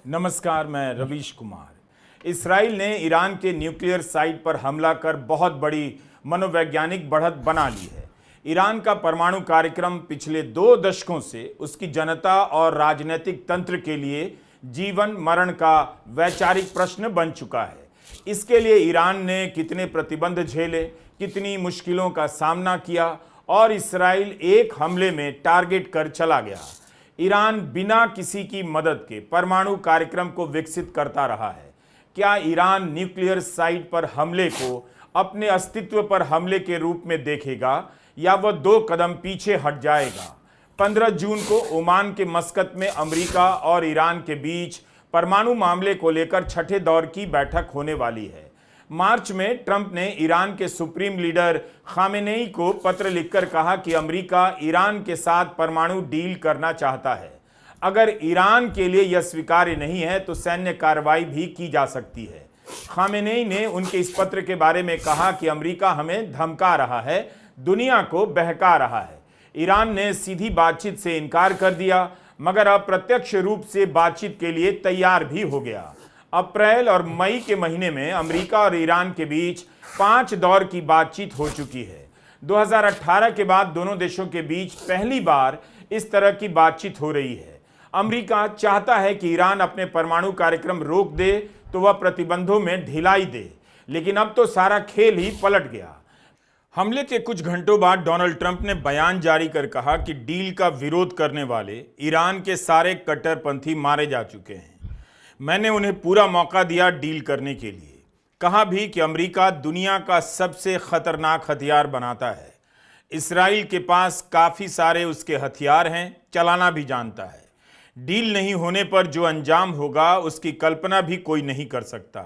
नमस्कार, मैं रवीश कुमार। इस्राइल ने ईरान के न्यूक्लियर साइट पर हमला कर बहुत बड़ी मनोवैज्ञानिक बढ़त बना ली है। ईरान का परमाणु कार्यक्रम पिछले 2 दशकों से उसकी जनता और राजनीतिक तंत्र के लिए जीवन मरण का वैचारिक प्रश्न बन चुका है। इसके लिए ईरान ने कितने प्रतिबंध झेले, कितनी मुश्किलों का सामना किया और इस्राइल एक हमले में टारगेट कर चला गया। ईरान बिना किसी की मदद के परमाणु कार्यक्रम को विकसित करता रहा है। क्या ईरान न्यूक्लियर साइट पर हमले को अपने अस्तित्व पर हमले के रूप में देखेगा या वह 2 कदम पीछे हट जाएगा? 15 जून को ओमान के मस्कत में अमेरिका और ईरान के बीच परमाणु मामले को लेकर छठे दौर की बैठक होने वाली है। मार्च में ट्रंप ने ईरान के सुप्रीम लीडर खामेनेई को पत्र लिखकर कहा कि अमेरिका ईरान के साथ परमाणु डील करना चाहता है। अगर ईरान के लिए यह स्वीकार्य नहीं है तो सैन्य कार्रवाई भी की जा सकती है। खामेनेई ने उनके इस पत्र के बारे में कहा कि अमेरिका हमें धमका रहा है, दुनिया को बहका रहा है। ईरान ने सीधी बातचीत से इनकार कर दिया, मगर अप्रत्यक्ष रूप से बातचीत के लिए तैयार भी हो गया। अप्रैल और मई के महीने में अमेरिका और ईरान के बीच 5 दौर की बातचीत हो चुकी है। 2018 के बाद दोनों देशों के बीच पहली बार इस तरह की बातचीत हो रही है। अमेरिका चाहता है कि ईरान अपने परमाणु कार्यक्रम रोक दे तो वह प्रतिबंधों में ढिलाई दे, लेकिन अब तो सारा खेल ही पलट गया। हमले के कुछ घंटों बाद डोनाल्ड ट्रंप ने बयान जारी कर कहा कि डील का विरोध करने वाले ईरान के सारे कट्टरपंथी मारे जा चुके हैं। मैंने उन्हें पूरा मौका दिया डील करने के लिए। कहा भी कि अमेरिका दुनिया का सबसे खतरनाक हथियार बनाता है। इस्राइल के पास काफ़ी सारे उसके हथियार हैं, चलाना भी जानता है। डील नहीं होने पर जो अंजाम होगा उसकी कल्पना भी कोई नहीं कर सकता।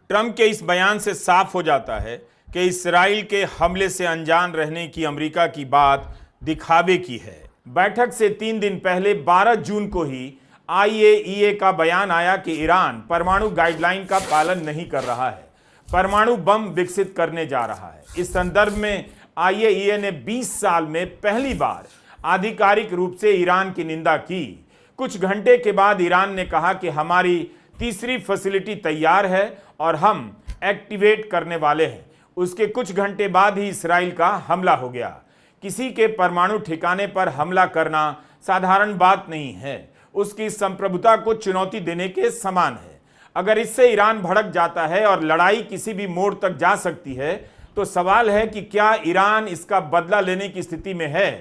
ट्रंप के इस बयान से साफ हो जाता है कि इस्राइल के हमले से अनजान रहने की अमेरिका की बात दिखावे की है। बैठक से 3 दिन पहले 12 जून को ही IAEA का बयान आया कि ईरान परमाणु गाइडलाइन का पालन नहीं कर रहा है, परमाणु बम विकसित करने जा रहा है। इस संदर्भ में IAEA ने 20 साल में पहली बार आधिकारिक रूप से ईरान की निंदा की। कुछ घंटे के बाद ईरान ने कहा कि हमारी तीसरी फैसिलिटी तैयार है और हम एक्टिवेट करने वाले हैं। उसके कुछ घंटे बाद ही इस्राइल का हमला हो गया। किसी के परमाणु ठिकाने पर हमला करना साधारण बात नहीं है, उसकी संप्रभुता को चुनौती देने के समान है। अगर इससे ईरान भड़क जाता है और लड़ाई किसी भी मोड़ तक जा सकती है तो सवाल है कि क्या ईरान इसका बदला लेने की स्थिति में है।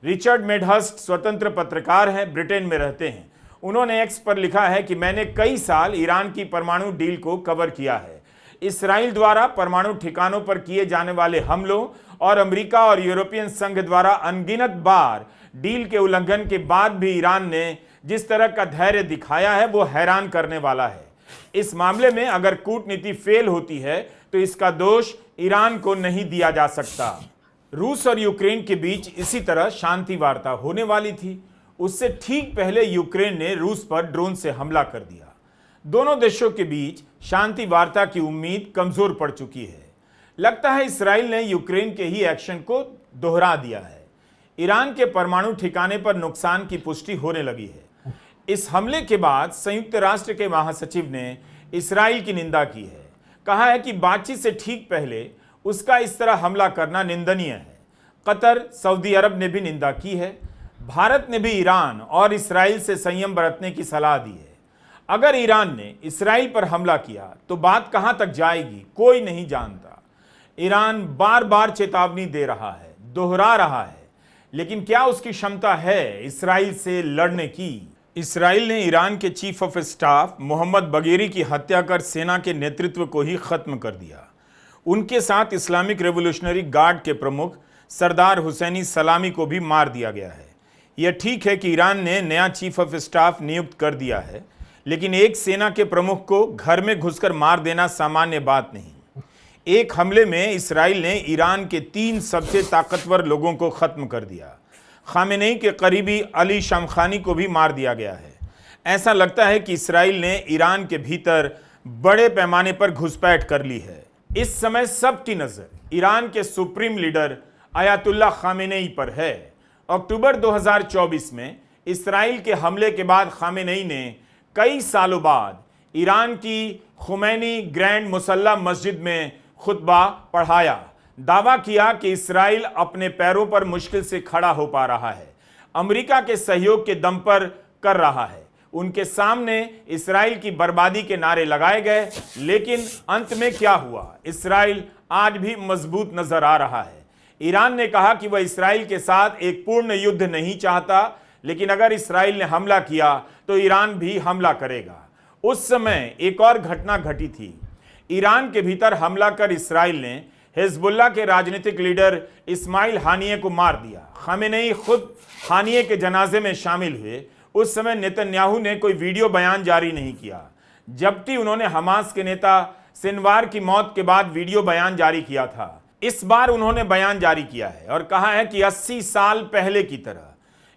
रिचर्ड मेडहर्स्ट स्वतंत्र पत्रकार हैं, ब्रिटेन में रहते हैं। उन्होंने एक्स पर लिखा है कि मैंने कई साल ईरान की परमाणु डील को कवर किया है। इस्राइल द्वारा परमाणु ठिकानों पर किए जाने वाले हमलों और अमेरिका और यूरोपियन संघ द्वारा अनगिनत बार डील के उल्लंघन के बाद भी ईरान ने जिस तरह का धैर्य दिखाया है वो हैरान करने वाला है। इस मामले में अगर कूटनीति फेल होती है तो इसका दोष ईरान को नहीं दिया जा सकता। रूस और यूक्रेन के बीच इसी तरह शांति वार्ता होने वाली थी। उससे ठीक पहले यूक्रेन ने रूस पर ड्रोन से हमला कर दिया। दोनों देशों के बीच शांति वार्ता की उम्मीद कमजोर पड़ चुकी है। लगता है इस्राइल ने यूक्रेन के ही एक्शन को दोहरा दिया है। ईरान के परमाणु ठिकाने पर नुकसान की पुष्टि होने लगी है। इस हमले के बाद संयुक्त राष्ट्र के महासचिव ने इस्राइल की निंदा की है। कहा है कि बातचीत से ठीक पहले उसका इस तरह हमला करना निंदनीय है। कतर, सऊदी अरब ने भी निंदा की है। भारत ने भी ईरान और इस्राइल से संयम बरतने की सलाह दी है। अगर ईरान ने इस्राइल पर हमला किया तो बात कहां तक जाएगी कोई नहीं जानता। ईरान बार बार चेतावनी दे रहा है, दोहरा रहा है, लेकिन क्या उसकी क्षमता है इस्राइल से लड़ने की? इस्राइल ने ईरान के चीफ ऑफ स्टाफ मोहम्मद बगेरी की हत्या कर सेना के नेतृत्व को ही खत्म कर दिया। उनके साथ इस्लामिक रेवोल्यूशनरी गार्ड के प्रमुख सरदार हुसैनी सलामी को भी मार दिया गया है। यह ठीक है कि ईरान ने नया चीफ ऑफ स्टाफ नियुक्त कर दिया है, लेकिन एक सेना के प्रमुख को घर में घुसकर मार देना सामान्य बात नहीं। एक हमले में इस्राइल ने ईरान के 3 सबसे ताकतवर लोगों को खत्म कर दिया। खामेनेई के करीबी अली शमखानी को भी मार दिया गया है। ऐसा लगता है कि इस्राइल ने ईरान के भीतर बड़े पैमाने पर घुसपैठ कर ली है। इस समय सबकी नजर ईरान के सुप्रीम लीडर अयातुल्ला खामेनेई पर है। अक्टूबर 2024 में इस्राइल के हमले के बाद खामेनेई ने कई सालों बाद ईरान की खुमैनी ग्रैंड मुसल्ला मस्जिद में खुतबा पढ़ाया। दावा किया कि इस्राइल अपने पैरों पर मुश्किल से खड़ा हो पा रहा है, अमेरिका के सहयोग के दम पर कर रहा है। उनके सामने इस्राइल की बर्बादी के नारे लगाए गए, लेकिन अंत में क्या हुआ? इस्राइल आज भी मजबूत नजर आ रहा है। ईरान ने कहा कि वह इस्राइल के साथ एक पूर्ण युद्ध नहीं चाहता, लेकिन अगर इस्राइल ने हमला किया तो ईरान भी हमला करेगा। उस समय एक और घटना घटी थी। ईरान के भीतर हमला कर इस्राइल ने हिजबुल्लाह के राजनीतिक लीडर इस्माइल हानिये को मार दिया। खामेनेई खुद हानिये के जनाजे में शामिल हुए। उस समय नेतन्याहू ने कोई वीडियो बयान जारी नहीं किया, जबकि उन्होंने हमास के नेता सिनवार की मौत के बाद वीडियो बयान जारी किया था। इस बार उन्होंने बयान जारी किया है और कहा है कि 80 साल पहले की तरह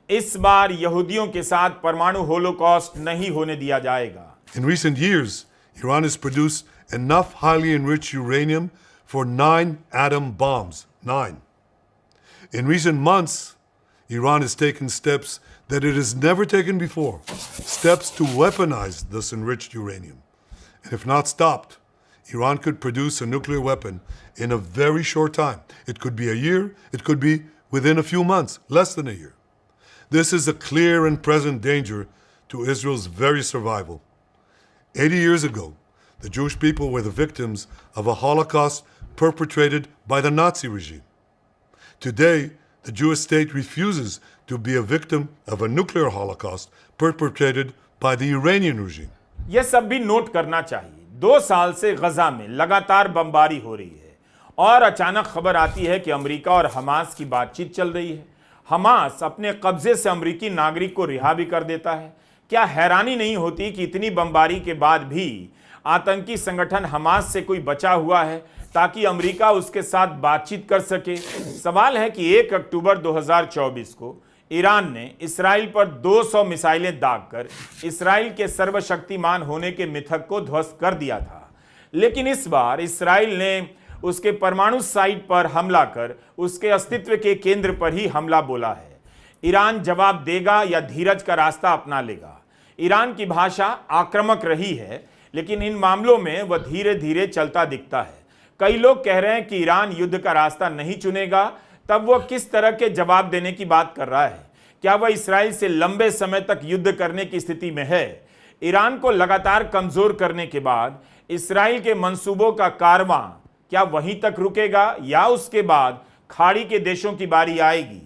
इस बार यहूदियों के साथ परमाणु होलोकॉस्ट नहीं होने दिया जाएगा। In recent years, Iran has produced enough highly enriched uranium for 9 atom bombs. 9. In recent months, Iran has taken steps that it has never taken before, steps to weaponize this enriched uranium. And if not stopped, Iran could produce a nuclear weapon in a very short time. It could be a year, it could be within a few months, less than a year. This is a clear and present danger to Israel's very survival. 80 years ago, the Jewish people were the victims of a Holocaust perpetrated by the Nazi regime. Today, the Jewish state refuses to be a victim of a nuclear Holocaust perpetrated by the Iranian regime. यह सब भी note करना चाहिए। 2 साल से गजा में लगातार बमबारी हो रही है और अचानक खबर आती है कि अमेरिका और हमास की बातचीत चल रही है। हमास अपने कब्जे से अमेरिकी नागरिक को रिहा भी कर देता है। क्या हैरानी नहीं होती कि इतनी बमबारी के बाद भी आतंकी संगठन हमास से कोई बचा हुआ है ताकि अमेरिका उसके साथ बातचीत कर सके? सवाल है कि 1 अक्टूबर 2024 को ईरान ने इसराइल पर 200 मिसाइलें दागकर इसराइल के सर्वशक्तिमान होने के मिथक को ध्वस्त कर दिया था, लेकिन इस बार इसराइल ने उसके परमाणु साइट पर हमला कर उसके अस्तित्व के केंद्र पर ही हमला बोला है। ईरान जवाब देगा या धीरज का रास्ता अपना लेगा? ईरान की भाषा आक्रामक रही है, लेकिन इन मामलों में वह धीरे धीरे चलता दिखता है। कई लोग कह रहे हैं कि ईरान युद्ध का रास्ता नहीं चुनेगा, तब वह किस तरह के जवाब देने की बात कर रहा है? क्या वह इसराइल से लंबे समय तक युद्ध करने की स्थिति में है? ईरान को लगातार कमजोर करने के बाद इसराइल के मंसूबों का कारवां क्या वहीं तक रुकेगा या उसके बाद खाड़ी के देशों की बारी आएगी?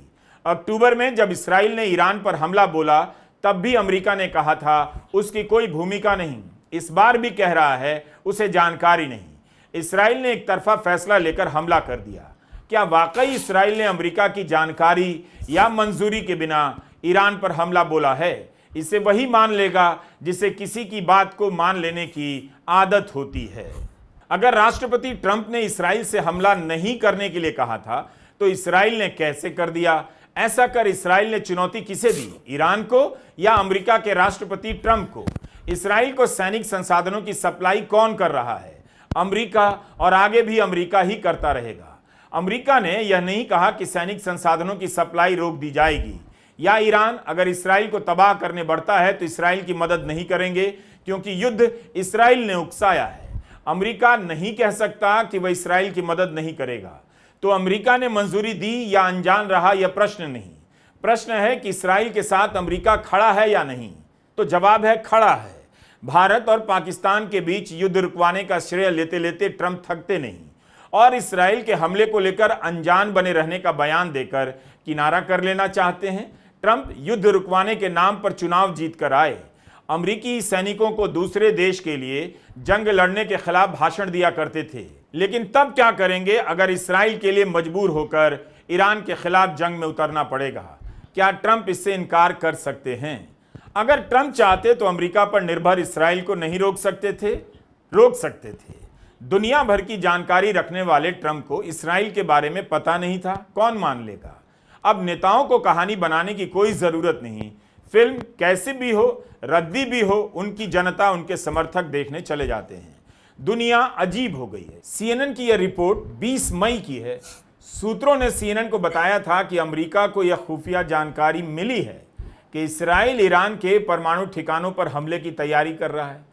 अक्टूबर में जब इसराइल ने ईरान पर हमला बोला, तब भी अमेरिका ने कहा था उसकी कोई भूमिका नहीं। इस बार भी कह रहा है उसे जानकारी नहीं। इसराइल ने एक तरफा फैसला लेकर हमला कर दिया। क्या वाकई इसराइल ने अमेरिका की जानकारी या मंजूरी के बिना ईरान पर हमला बोला है? इसे वही मान लेगा जिसे किसी की बात को मान लेने की आदत होती है। अगर राष्ट्रपति ट्रंप ने इसराइल से हमला नहीं करने के लिए कहा था, तो इसराइल ने कैसे कर दिया? ऐसा कर इसराइल ने चुनौती किसे दी? ईरान को या अमेरिका के राष्ट्रपति ट्रंप को? इसराइल को सैनिक संसाधनों की सप्लाई कौन कर रहा है? अमेरिका, और आगे भी अमेरिका ही करता रहेगा। अमेरिका ने यह नहीं कहा कि सैनिक संसाधनों की सप्लाई रोक दी जाएगी या ईरान अगर इसराइल को तबाह करने बढ़ता है तो इसराइल की मदद नहीं करेंगे, क्योंकि युद्ध इसराइल ने उकसाया है। अमेरिका नहीं कह सकता कि वह इसराइल की मदद नहीं करेगा। तो अमेरिका ने मंजूरी दी या अनजान रहा, यह प्रश्न नहीं। प्रश्न है कि इसराइल के साथ अमेरिका खड़ा है या नहीं। तो जवाब है खड़ा है। भारत और पाकिस्तान के बीच युद्ध रुकवाने का श्रेय लेते लेते ट्रंप थकते नहीं और इसराइल के हमले को लेकर अनजान बने रहने का बयान देकर किनारा कर लेना चाहते हैं। ट्रंप युद्ध रुकवाने के नाम पर चुनाव जीत कर आए। अमेरिकी सैनिकों को दूसरे देश के लिए जंग लड़ने के खिलाफ भाषण दिया करते थे, लेकिन तब क्या करेंगे अगर इसराइल के लिए मजबूर होकर ईरान के खिलाफ जंग में उतरना पड़ेगा? क्या ट्रंप इससे इनकार कर सकते हैं? अगर ट्रंप चाहते तो अमेरिका पर निर्भर इसराइल को नहीं रोक सकते थे? रोक सकते थे। दुनिया भर की जानकारी रखने वाले ट्रंप को इसराइल के बारे में पता नहीं था, कौन मान लेगा? अब नेताओं को कहानी बनाने की कोई जरूरत नहीं। फिल्म कैसी भी हो, रद्दी भी हो, उनकी जनता, उनके समर्थक देखने चले जाते हैं। दुनिया अजीब हो गई है। सीएनएन की यह रिपोर्ट 20 मई की है। सूत्रों ने सीएनएन को बताया था कि अमेरिका को यह खुफिया जानकारी मिली है कि इस्राइल ईरान के परमाणु ठिकानों पर हमले की तैयारी कर रहा है।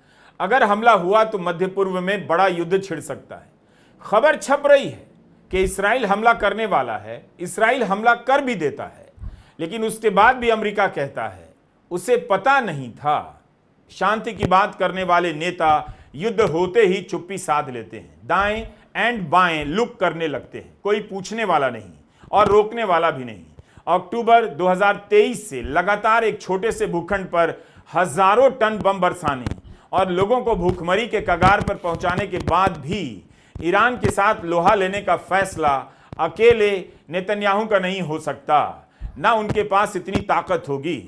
अगर हमला हुआ तो मध्य पूर्व में बड़ा युद्ध छिड़ सकता है। खबर छप रही है कि इस्राइल हमला करने वाला है। इस्राइल हमला कर भी देता है, लेकिन उसके बाद भी अमेरिका कहता है उसे पता नहीं था। शांति की बात करने वाले नेता युद्ध होते ही चुप्पी साध लेते हैं, दाएं एंड बाएं लुक करने लगते हैं। कोई पूछने वाला नहीं और रोकने वाला भी नहीं। अक्टूबर 2023 से लगातार एक छोटे से भूखंड पर हजारों टन बम बरसाने और लोगों को भूखमरी के कगार पर पहुंचाने के बाद भी ईरान के साथ लोहा लेने का फैसला अकेले नेतन्याहू का नहीं हो सकता, ना उनके पास इतनी ताकत होगी।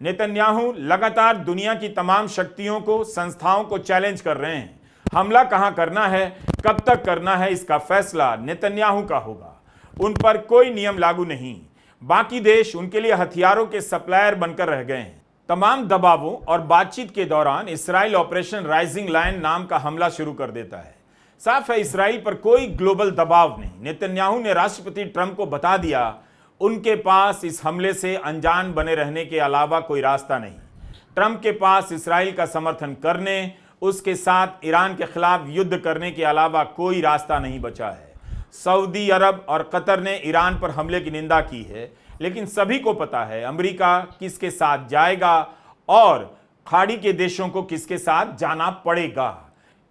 नेतन्याहू लगातार दुनिया की तमाम शक्तियों को, संस्थाओं को चैलेंज कर रहे हैं। हमला कहां करना है, कब तक करना है, इसका फैसला नेतन्याहू का होगा। उन पर कोई नियम लागू नहीं। बाकी देश उनके लिए हथियारों के सप्लायर बनकर रह गए हैं। तमाम दबावों और बातचीत के दौरान इस्राइल ऑपरेशन राइजिंग लायन नाम का हमला शुरू कर देता है। साफ है इस्राइल पर कोई ग्लोबल दबाव नहीं। नेतन्याहू ने राष्ट्रपति ट्रंप को बता दिया उनके पास इस हमले से अनजान बने रहने के अलावा कोई रास्ता नहीं। ट्रंप के पास इस्राइल का समर्थन करने, उसके साथ ईरान के खिलाफ युद्ध करने के अलावा कोई रास्ता नहीं बचा है। सऊदी अरब और कतर ने ईरान पर हमले की निंदा की है, लेकिन सभी को पता है अमेरिका किसके साथ जाएगा और खाड़ी के देशों को किसके साथ जाना पड़ेगा।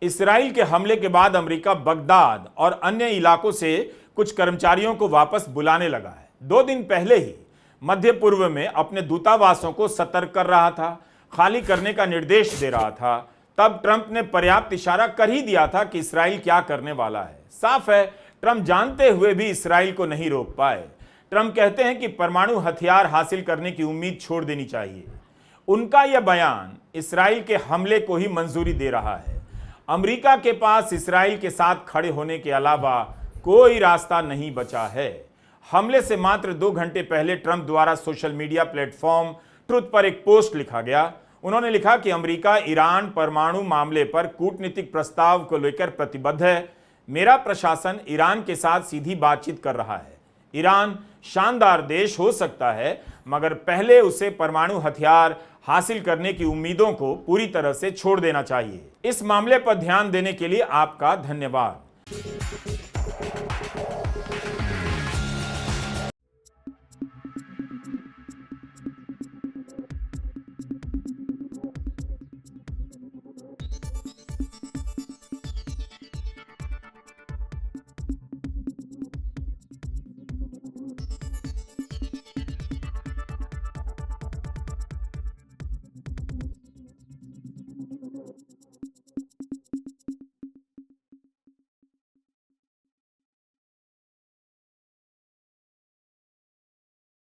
इस्राइल के हमले के बाद अमेरिका बगदाद और अन्य इलाकों से कुछ कर्मचारियों को वापस बुलाने लगा है। 2 दिन पहले ही मध्य पूर्व में अपने दूतावासों को सतर्क कर रहा था, खाली करने का निर्देश दे रहा था। तब ट्रंप ने पर्याप्त इशारा कर ही दिया था कि इस्राइल क्या करने वाला है। साफ है ट्रंप जानते हुए भी इस्राइल को नहीं रोक पाए। ट्रंप कहते हैं कि परमाणु हथियार हासिल करने की उम्मीद छोड़ देनी चाहिए। उनका यह बयान इस्राइल के हमले को ही मंजूरी दे रहा है। अमेरिका के पास इस्राइल के साथ खड़े होने के अलावा कोई रास्ता नहीं बचा है। हमले से मात्र 2 घंटे पहले ट्रंप द्वारा सोशल मीडिया प्लेटफॉर्म ट्रुथ पर एक पोस्ट लिखा गया। उन्होंने लिखा कि अमेरिका ईरान परमाणु मामले पर कूटनीतिक प्रस्ताव को लेकर प्रतिबद्ध है। मेरा प्रशासन ईरान के साथ सीधी बातचीत कर रहा है। ईरान शानदार देश हो सकता है, मगर पहले उसे परमाणु हथियार हासिल करने की उम्मीदों को पूरी तरह से छोड़ देना चाहिए। इस मामले पर ध्यान देने के लिए आपका धन्यवाद।